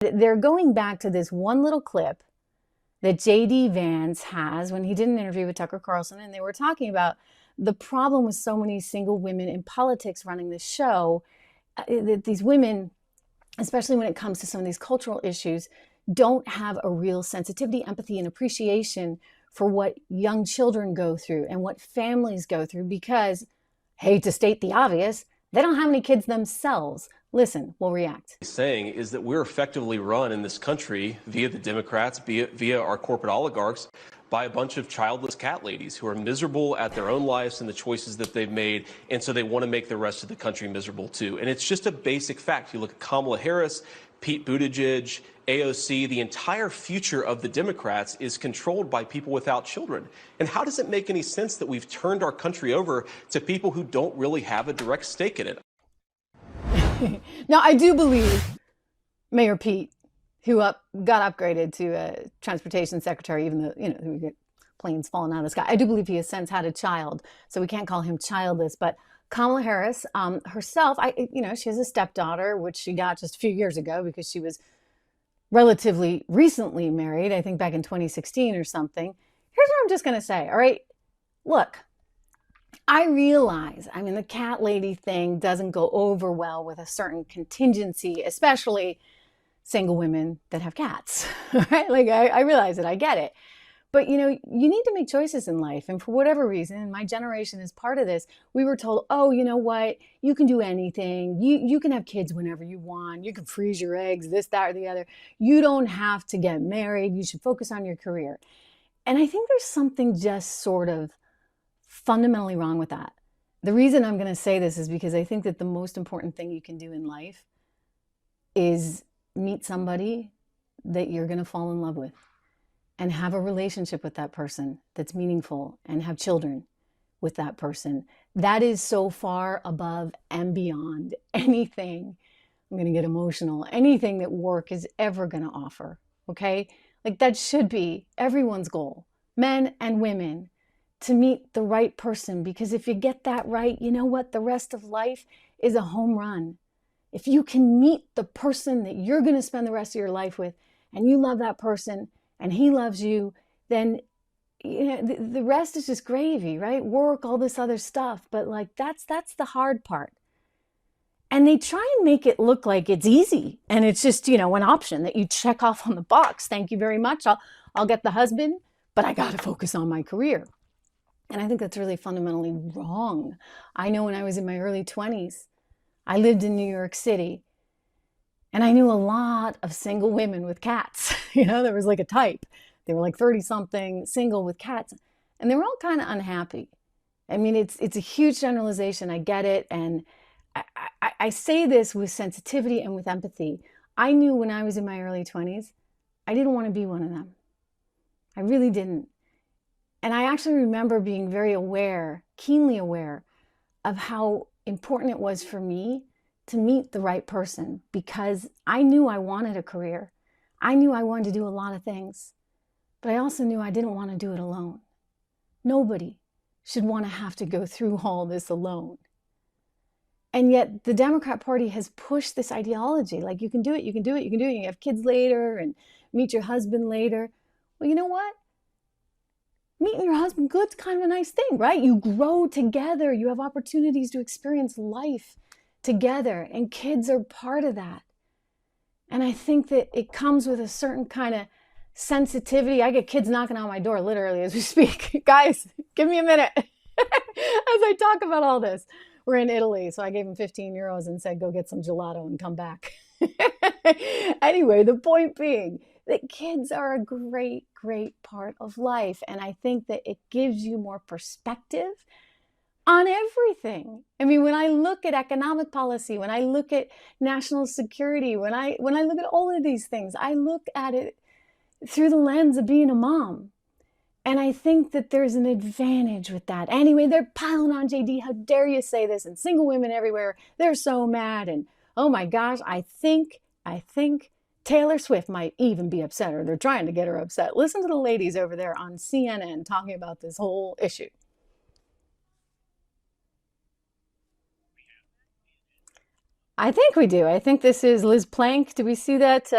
They're going back to this one little clip that JD Vance has when he did an interview with Tucker Carlson, and they were talking about the problem with so many single women in politics running this show, that these women, especially when it comes to some of these cultural issues, don't have a real sensitivity, empathy, and appreciation for what young children go through and what families go through because, hate to state the obvious, they don't have any kids themselves. Listen, we'll react. Saying is that we're effectively run in this country via the Democrats, via our corporate oligarchs, by a bunch of childless cat ladies who are miserable at their own lives and the choices that they've made, and so they want to make the rest of the country miserable too. And it's just a basic fact. You look at Kamala Harris, Pete Buttigieg, AOC, the entire future of the Democrats is controlled by people without children. And how does it make any sense that we've turned our country over to people who don't really have a direct stake in it? Now, I do believe Mayor Pete, who got upgraded to a transportation secretary, even though, we get planes falling out of the sky. I do believe he has since had a child, so we can't call him childless. But Kamala Harris herself, she has a stepdaughter, which she got just a few years ago because she was relatively recently married, I think back in 2016 or something. Here's what I'm just going to say, all right? Look, I realize, the cat lady thing doesn't go over well with a certain contingency, especially single women that have cats, right? Like, I realize it, I get it. But, you need to make choices in life. And for whatever reason, and my generation is part of this, we were told, oh, you know what? You can do anything. You can have kids whenever you want. You can freeze your eggs, this, that, or the other. You don't have to get married. You should focus on your career. And I think there's something just sort of fundamentally wrong with that. The reason I'm going to say this is because I think that the most important thing you can do in life is meet somebody that you're going to fall in love with and have a relationship with that person that's meaningful and have children with that person. That is so far above and beyond anything, I'm going to get emotional, anything that work is ever going to offer, okay? Like, that should be everyone's goal, men and women, to meet the right person, because if you get that right, you know what? The rest of life is a home run. If you can meet the person that you're going to spend the rest of your life with, and you love that person, and he loves you, then the rest is just gravy, right? Work, all this other stuff. But like, that's the hard part. And they try and make it look like it's easy, and it's just, an option that you check off on the box. Thank you very much. I'll get the husband, but I got to focus on my career. And I think that's really fundamentally wrong. I know when I was in my early 20s, I lived in New York City, and I knew a lot of single women with cats. There was like a type. They were like 30-something, single with cats, and they were all kind of unhappy. It's a huge generalization. I get it. And I say this with sensitivity and with empathy. I knew when I was in my early 20s, I didn't want to be one of them. I really didn't. And I actually remember being very aware, keenly aware, of how important it was for me to meet the right person, because I knew I wanted a career. I knew I wanted to do a lot of things, but I also knew I didn't want to do it alone. Nobody should want to have to go through all this alone. And yet the Democrat Party has pushed this ideology, like, you can do it, you can do it, you can do it, you can have kids later and meet your husband later. Well, you know what? Meeting your husband good's kind of a nice thing, right? You grow together. You have opportunities to experience life together, and kids are part of that. And I think that it comes with a certain kind of sensitivity. I get kids knocking on my door literally as we speak. Guys, give me a minute as I talk about all this. We're in Italy, so I gave them 15 euros and said, go get some gelato and come back. Anyway, the point being that kids are a great, great part of life. And I think that it gives you more perspective on everything. When I look at economic policy, when I look at national security, when I look at all of these things, I look at it through the lens of being a mom. And I think that there's an advantage with that. Anyway, they're piling on JD. How dare you say this? And single women everywhere, they're so mad. And oh my gosh, I think Taylor Swift might even be upset, or they're trying to get her upset. Listen to the ladies over there on CNN talking about this whole issue. I think we do. I think this is Liz Plank. Do we see that?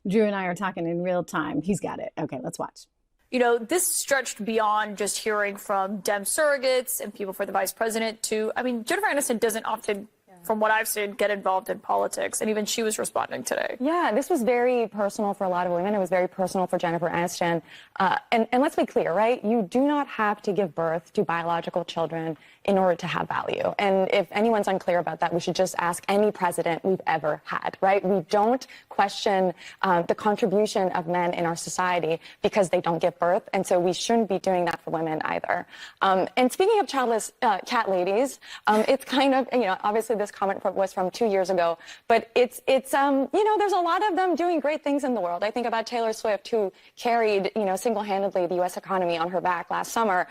Drew and I are talking in real time. He's got it. Okay, let's watch. You know, this stretched beyond just hearing from Dem surrogates and people for the vice president to, I mean, Jennifer Aniston doesn't often, from what I've seen, get involved in politics. And even she was responding today. Yeah, this was very personal for a lot of women. It was very personal for Jennifer Aniston. And let's be clear, right? You do not have to give birth to biological children in order to have value. And if anyone's unclear about that, we should just ask any president we've ever had, right? We don't question the contribution of men in our society because they don't give birth. And so we shouldn't be doing that for women either. And speaking of childless cat ladies, it's kind of, you know, obviously this comment was from 2 years ago, but it's you know, there's a lot of them doing great things in the world. I think about Taylor Swift, who carried, you know, single-handedly the U.S. economy on her back last summer,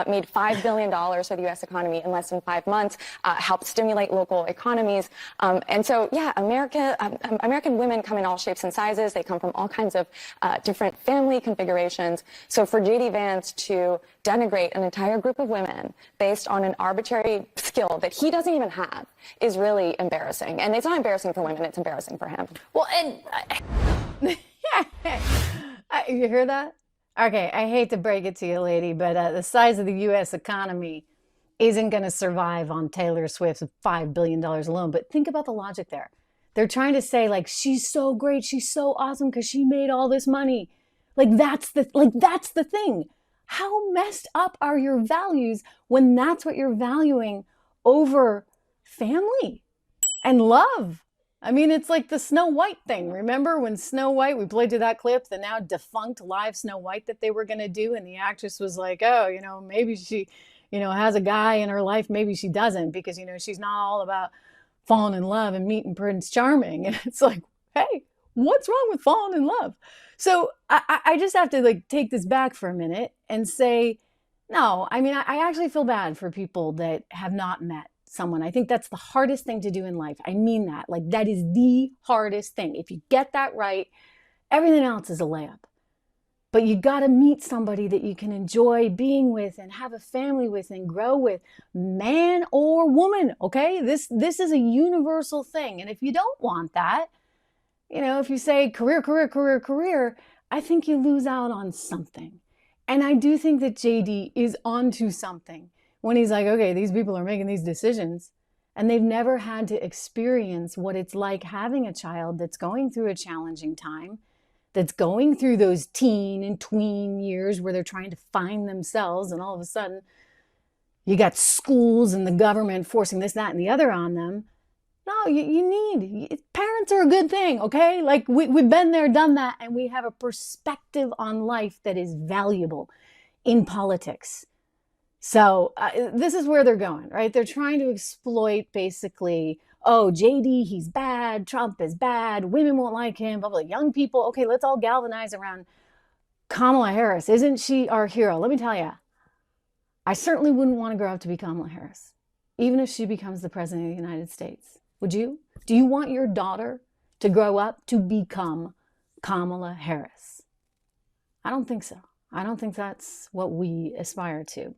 made $5 billion for the U.S. economy in less than 5 months, helped stimulate local economies. And so, yeah, American women come in all shapes and sizes. They come from all kinds of different family configurations. So for J.D. Vance to denigrate an entire group of women based on an arbitrary skill that he doesn't even have is really embarrassing. And it's not embarrassing for women, it's embarrassing for him. Well, and You hear that? Okay, I hate to break it to you, lady, but the size of the U.S. economy isn't going to survive on Taylor Swift's $5 billion alone. But think about the logic there. They're trying to say, like, she's so great, she's so awesome because she made all this money. That's the thing. How messed up are your values when that's what you're valuing over family and love? I mean, it's like the Snow White thing. Remember when Snow White, we played to that clip, the now defunct live Snow White that they were going to do, and the actress was like, oh, you know, maybe she, you know, has a guy in her life, maybe she doesn't, because, you know, she's not all about falling in love and meeting Prince Charming. And it's like, hey, what's wrong with falling in love? So I just have to, like, take this back for a minute and say, no, I mean, I actually feel bad for people that have not met someone. I think that's the hardest thing to do in life. I mean that. Like, that is the hardest thing. If you get that right, everything else is a layup. But you got to meet somebody that you can enjoy being with and have a family with and grow with, man or woman, okay? This is a universal thing. And if you don't want that, you know, if you say career, I think you lose out on something. And I do think that JD is onto something when he's like, okay, these people are making these decisions and they've never had to experience what it's like having a child that's going through a challenging time, that's going through those teen and tween years where they're trying to find themselves, and all of a sudden you got schools and the government forcing this, that, and the other on them. No, parents are a good thing, okay? Like, we've been there, done that, and we have a perspective on life that is valuable in politics. So this is where they're going, right? They're trying to exploit, basically, oh, JD, he's bad, Trump is bad, women won't like him, blah, blah, young people, okay, let's all galvanize around Kamala Harris. Isn't she our hero? Let me tell you, I certainly wouldn't want to grow up to be Kamala Harris, even if she becomes the president of the United States. Would you? Do you want your daughter to grow up to become Kamala Harris? I don't think so. I don't think that's what we aspire to.